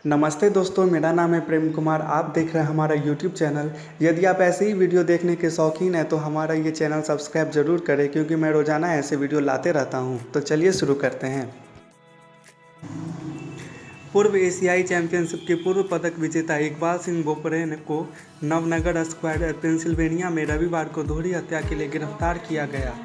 नमस्ते दोस्तों, मेरा नाम है प्रेम कुमार। आप देख रहे हैं हमारा यूट्यूब चैनल। यदि आप ऐसे ही वीडियो देखने के शौकीन हैं तो हमारा ये चैनल सब्सक्राइब ज़रूर करें, क्योंकि मैं रोज़ाना ऐसे वीडियो लाते रहता हूं। तो चलिए शुरू करते हैं। पूर्व एशियाई चैंपियनशिप के पूर्व पदक विजेता इकबाल सिंह बोपरे को नवनगर स्क्वायर पेंसिल्वेनिया में रविवार को दोहरी हत्या के लिए गिरफ्तार किया गया।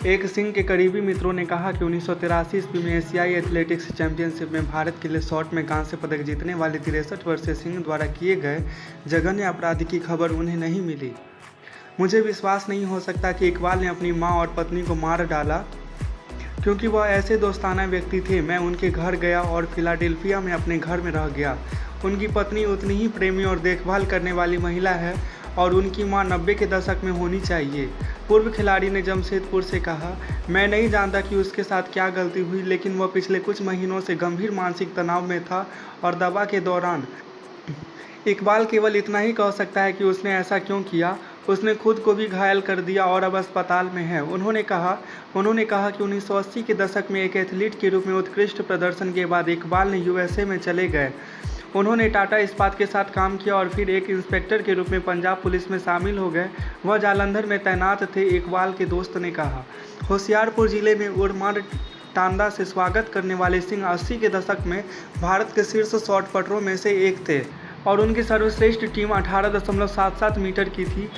एक सिंह के करीबी मित्रों ने कहा कि 1983 ईस्वी में एशियाई एथलेटिक्स चैंपियनशिप में भारत के लिए शॉट में कांस्य पदक जीतने वाले 63 वर्षीय सिंह द्वारा किए गए जघन्य अपराध की खबर उन्हें नहीं मिली। मुझे विश्वास नहीं हो सकता कि इकबाल ने अपनी मां और पत्नी को मार डाला, क्योंकि वह ऐसे दोस्ताना व्यक्ति थे। मैं उनके घर गया और फिलाडेल्फिया में अपने घर में रह गया। उनकी पत्नी उतनी ही प्रेमी और देखभाल करने वाली महिला है और उनकी मां 90 के दशक में होनी चाहिए। पूर्व खिलाड़ी ने जमशेदपुर से कहा, मैं नहीं जानता कि उसके साथ क्या गलती हुई, लेकिन वह पिछले कुछ महीनों से गंभीर मानसिक तनाव में था और दवा के दौरान। इकबाल केवल इतना ही कह सकता है कि उसने ऐसा क्यों किया। उसने खुद को भी घायल कर दिया और अब अस्पताल में है। उन्होंने कहा कि 1980 के दशक में एक एथलीट के रूप में उत्कृष्ट प्रदर्शन के बाद इकबाल ने यूएसए में चले गए। उन्होंने टाटा इस्पात के साथ काम किया और फिर एक इंस्पेक्टर के रूप में पंजाब पुलिस में शामिल हो गए। वह जालंधर में तैनात थे, इकबाल के दोस्त ने कहा। होशियारपुर जिले में उड़मार टांडा से स्वागत करने वाले सिंह 80 के दशक में भारत के शीर्ष शॉट पटरों में से एक थे और उनकी सर्वश्रेष्ठ टीम 18.77 मीटर की थी,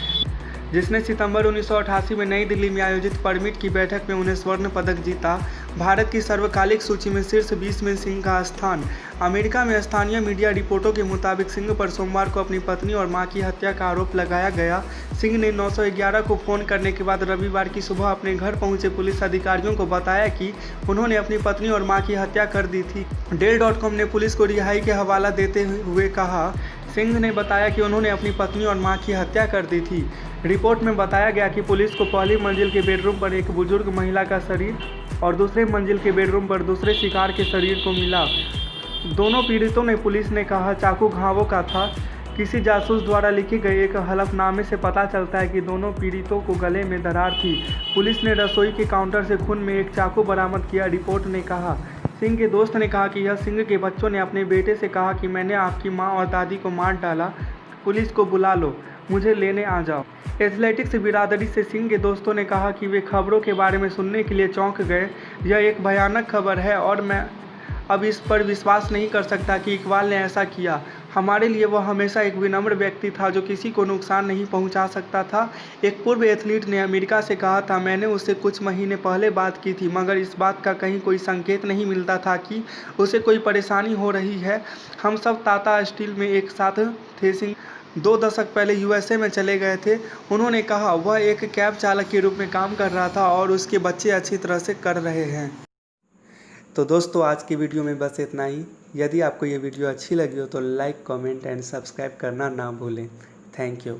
जिसने सितंबर 1988 में नई दिल्ली में आयोजित परमिट की बैठक में उन्हें स्वर्ण पदक जीता। भारत की सर्वकालिक सूची में शीर्ष 20 में सिंह का स्थान। अमेरिका में स्थानीय मीडिया रिपोर्टों के मुताबिक सिंह पर सोमवार को अपनी पत्नी और मां की हत्या का आरोप लगाया गया। सिंह ने 911 को फ़ोन करने के बाद रविवार की सुबह अपने घर पहुंचे पुलिस अधिकारियों को बताया कि उन्होंने अपनी पत्नी और मां की हत्या कर दी थी। डेल.com ने पुलिस को रिहाई के हवाला देते हुए कहा, सिंह ने बताया कि उन्होंने अपनी पत्नी और मां की हत्या कर दी थी। रिपोर्ट में बताया गया कि पुलिस को पहली मंजिल के बेडरूम पर एक बुजुर्ग महिला का शरीर और दूसरे मंजिल के बेडरूम पर दूसरे शिकार के शरीर को मिला। दोनों पीड़ितों ने, पुलिस ने कहा, चाकू घावों का था। किसी जासूस द्वारा लिखे गए एक हलफनामे से पता चलता है कि दोनों पीड़ितों को गले में दरार थी। पुलिस ने रसोई के काउंटर से खून में एक चाकू बरामद किया, रिपोर्ट ने कहा। सिंह के दोस्त ने कहा कि यह सिंह के बच्चों ने अपने बेटे से कहा कि मैंने आपकी मां और दादी को मार डाला, पुलिस को बुला लो, मुझे लेने आ जाओ। एथलेटिक्स बिरादरी से सिंह के दोस्तों ने कहा कि वे खबरों के बारे में सुनने के लिए चौंक गए। यह एक भयानक खबर है और मैं अब इस पर विश्वास नहीं कर सकता कि इकबाल ने ऐसा किया। हमारे लिए वह हमेशा एक विनम्र व्यक्ति था जो किसी को नुकसान नहीं पहुंचा सकता था। एक पूर्व एथलीट ने अमेरिका से कहा था, मैंने उससे कुछ महीने पहले बात की थी, मगर इस बात का कहीं कोई संकेत नहीं मिलता था कि उसे कोई परेशानी हो रही है। हम सब टाटा स्टील में एक साथ थे। सिंह 2 दशक पहले यूएसए में चले गए थे। उन्होंने कहा, वह एक कैब चालक के रूप में काम कर रहा था और उसके बच्चे अच्छी तरह से कर रहे हैं। तो दोस्तों, आज की वीडियो में बस इतना ही। यदि आपको ये वीडियो अच्छी लगी हो तो लाइक, कमेंट एंड सब्सक्राइब करना ना भूलें। Thank you.